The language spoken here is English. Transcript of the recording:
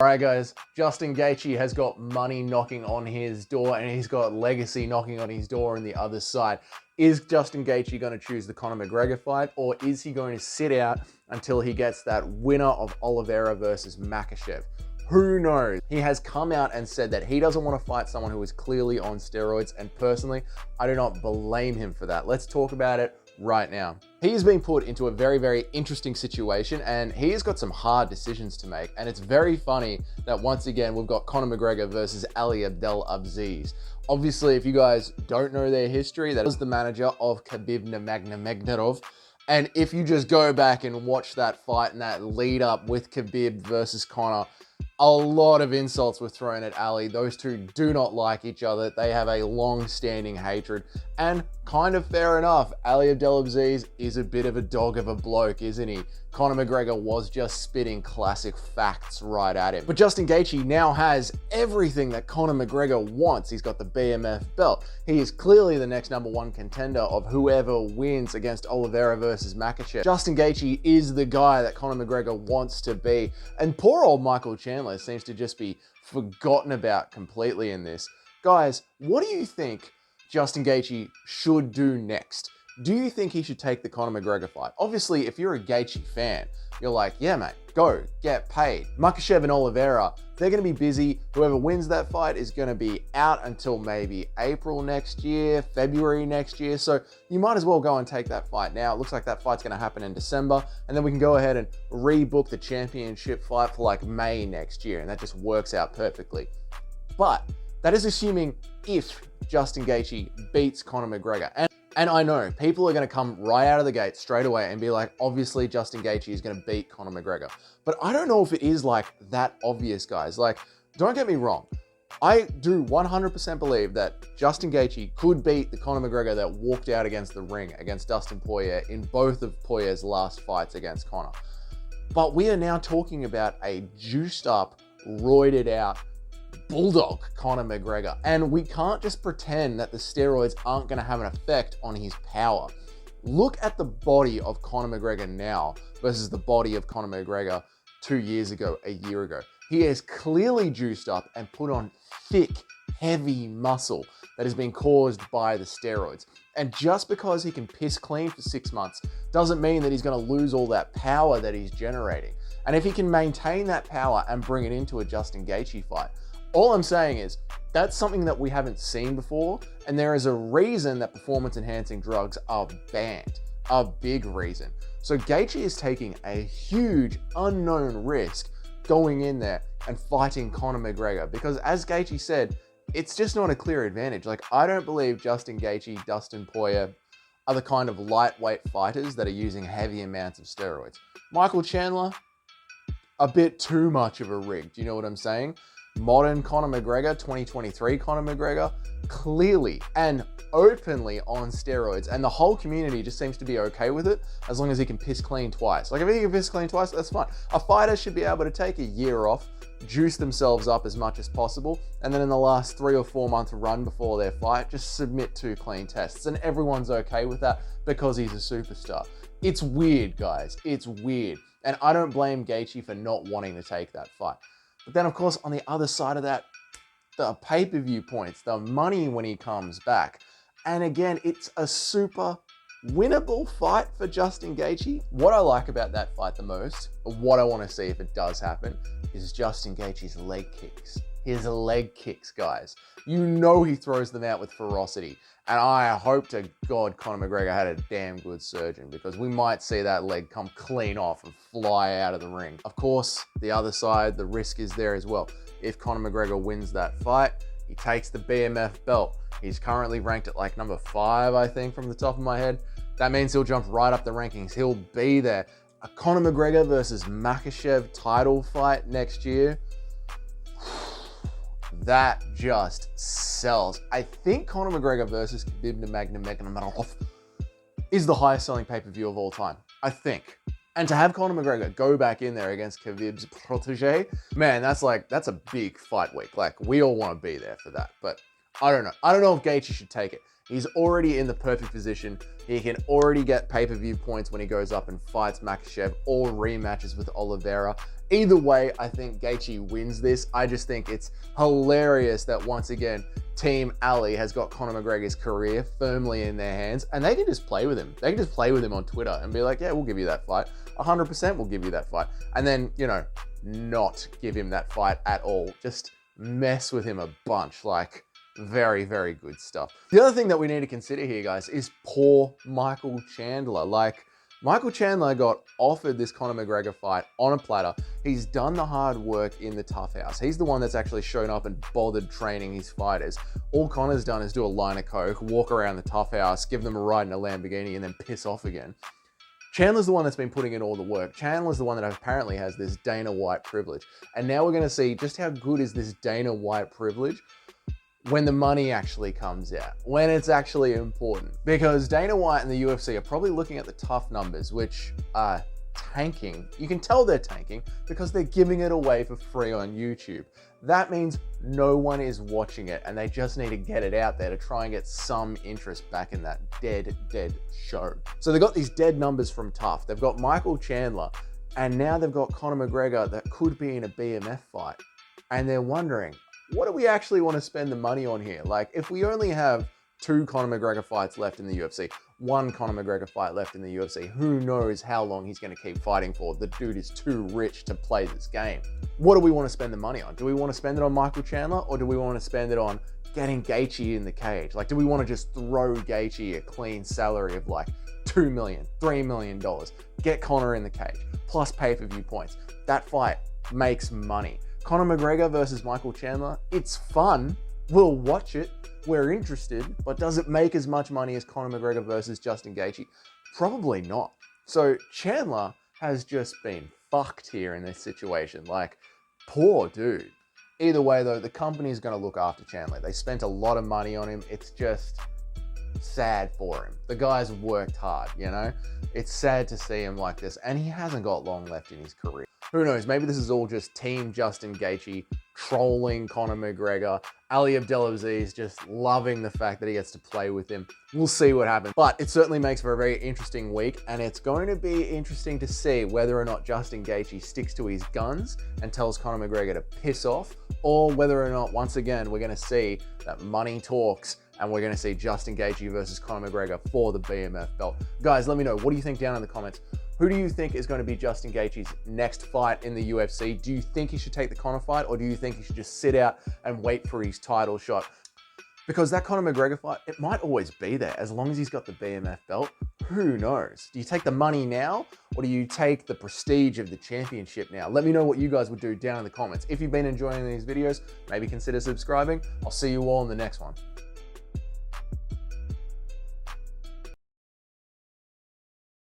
All right, guys, Justin Gaethje has got money knocking on his door and he's got legacy knocking on his door on the other side. Is Justin Gaethje going to choose the Conor McGregor fight, or is he going to sit out until he gets that winner of Oliveira versus Makhachev? Who knows? He has come out and said that he doesn't want to fight someone who is clearly on steroids, and personally, I do not blame him for that. Let's talk about it right now. He's been put into a very, very interesting situation, and he's got some hard decisions to make. And it's very funny that once again, we've got Conor McGregor versus Ali Abdelaziz. Obviously, if you guys don't know their history, that was the manager of Khabib Nurmagomedov. And if you just go back and watch that fight and that lead up with Khabib versus Conor, a lot of insults were thrown at Ali. Those two do not like each other. They have a long-standing hatred, and kind of fair enough. Ali Abdelaziz is a bit of a dog of a bloke, isn't he? Conor McGregor was just spitting classic facts right at him. But Justin Gaethje now has everything that Conor McGregor wants. He's got the BMF belt. He is clearly the next #1 contender of whoever wins against Oliveira versus Makhachev. Justin Gaethje is the guy that Conor McGregor wants to be. And poor old Micheal Chandler seems to just be forgotten about completely in this. Guys, what do you think Justin Gaethje should do next? Do you think he should take the Conor McGregor fight? Obviously, if you're a Gaethje fan, you're like, yeah, mate, go, get paid. Makhachev and Oliveira, they're going to be busy. Whoever wins that fight is going to be out until maybe April next year, February next year. So you might as well go and take that fight now. It looks like that fight's going to happen in December. And then we can go ahead and rebook the championship fight for like May next year. And that just works out perfectly. But that is assuming if Justin Gaethje beats Conor McGregor. And I know people are going to come right out of the gate straight away and be like, obviously Justin Gaethje is going to beat Conor McGregor. But I don't know if it is like that obvious, guys. Like, don't get me wrong. I do 100% believe that Justin Gaethje could beat the Conor McGregor that walked out against the ring against Dustin Poirier in both of Poirier's last fights against Conor. But we are now talking about a juiced up, roided out bulldog Conor McGregor, and we can't just pretend that the steroids aren't going to have an effect on his power. Look at the body of Conor McGregor now versus the body of Conor McGregor 2 years ago, a year ago. He is clearly juiced up and put on thick, heavy muscle that has been caused by the steroids. And just because he can piss clean for 6 months doesn't mean that he's going to lose all that power that he's generating. And if he can maintain that power and bring it into a Justin Gaethje fight, all I'm saying is that's something that we haven't seen before, and there is a reason that performance-enhancing drugs are banned, a big reason. So Gaethje is taking a huge unknown risk going in there and fighting Conor McGregor, because as Gaethje said, it's just not a clear advantage. Like, I don't believe Justin Gaethje, Dustin Poirier are the kind of lightweight fighters that are using heavy amounts of steroids. Micheal Chandler, a bit too much of a rig. Do you know what I'm saying? Modern Conor McGregor, 2023 Conor McGregor, clearly and openly on steroids, and the whole community just seems to be okay with it as long as he can piss clean twice. Like, if he can piss clean twice, that's fine. A fighter should be able to take a year off, juice themselves up as much as possible, and then in the last 3 or 4 month run before their fight, just submit 2 clean tests, and everyone's okay with that because he's a superstar. It's weird, guys. It's weird. And I don't blame Gaethje for not wanting to take that fight. But then, of course, on the other side of that, the pay-per-view points, the money when he comes back. And again, it's a super winnable fight for Justin Gaethje. What I like about that fight the most, what I want to see if it does happen, is Justin Gaethje's leg kicks. His leg kicks, guys. You know he throws them out with ferocity. And I hope to God Conor McGregor had a damn good surgeon, because we might see that leg come clean off and fly out of the ring. Of course, the other side, the risk is there as well. If Conor McGregor wins that fight, he takes the BMF belt. He's currently ranked at like number 5, I think, from the top of my head. That means he'll jump right up the rankings. He'll be there. A Conor McGregor versus Makhachev title fight next year. That just sells. I think Conor McGregor versus Khabib Nurmagomedov is the highest selling pay-per-view of all time. I think. And to have Conor McGregor go back in there against Khabib's protege, man, that's a big fight week. Like, we all want to be there for that. But I don't know. I don't know if Gaethje should take it. He's already in the perfect position. He can already get pay-per-view points when he goes up and fights Makhachev or rematches with Oliveira. Either way, I think Gaethje wins this. I just think it's hilarious that once again, Team Ali has got Conor McGregor's career firmly in their hands, and they can just play with him. They can just play with him on Twitter and be like, yeah, we'll give you that fight. 100% we'll give you that fight. And then, you know, not give him that fight at all. Just mess with him a bunch. Like, very, very good stuff. The other thing that we need to consider here, guys, is poor Micheal Chandler. Like, Micheal Chandler got offered this Conor McGregor fight on a platter. He's done the hard work in the tough house. He's the one that's actually shown up and bothered training his fighters. All Conor's done is do a line of coke, walk around the tough house, give them a ride in a Lamborghini, and then piss off again. Chandler's the one that's been putting in all the work. Chandler's the one that apparently has this Dana White privilege. And now we're going to see just how good is this Dana White privilege when the money actually comes out, when it's actually important. Because Dana White and the UFC are probably looking at the tough numbers, which are tanking. You can tell they're tanking because they're giving it away for free on YouTube. That means no one is watching it, and they just need to get it out there to try and get some interest back in that dead show. So they've got these dead numbers from tough. They've got Micheal Chandler, and now they've got Conor McGregor that could be in a BMF fight. And they're wondering, what do we actually want to spend the money on here? Like, if we only have 2 Conor McGregor fights left in the UFC, 1 Conor McGregor fight left in the UFC, who knows how long he's going to keep fighting for? The dude is too rich to play this game. What do we want to spend the money on? Do we want to spend it on Micheal Chandler, or do we want to spend it on getting Gaethje in the cage? Like, do we want to just throw Gaethje a clean salary of like $2 million, $3 million, get Conor in the cage, plus pay-per-view points? That fight makes money. Conor McGregor versus Micheal Chandler, it's fun. We'll watch it. We're interested, but does it make as much money as Conor McGregor versus Justin Gaethje? Probably not. So Chandler has just been fucked here in this situation. Like, poor dude. Either way though, the company's going to look after Chandler. They spent a lot of money on him. It's just sad for him. The guy's worked hard, you know? It's sad to see him like this, and he hasn't got long left in his career. Who knows? Maybe this is all just Team Justin Gaethje trolling Conor McGregor. Ali Abdelaziz just loving the fact that he gets to play with him. We'll see what happens. But it certainly makes for a very interesting week, and it's going to be interesting to see whether or not Justin Gaethje sticks to his guns and tells Conor McGregor to piss off, or whether or not, once again, we're going to see that money talks, and we're going to see Justin Gaethje versus Conor McGregor for the BMF belt. Guys, let me know. What do you think down in the comments? Who do you think is going to be Justin Gaethje's next fight in the UFC? Do you think he should take the Conor fight, or do you think he should just sit out and wait for his title shot? Because that Conor McGregor fight, it might always be there as long as he's got the BMF belt. Who knows? Do you take the money now, or do you take the prestige of the championship now? Let me know what you guys would do down in the comments. If you've been enjoying these videos, maybe consider subscribing. I'll see you all in the next one.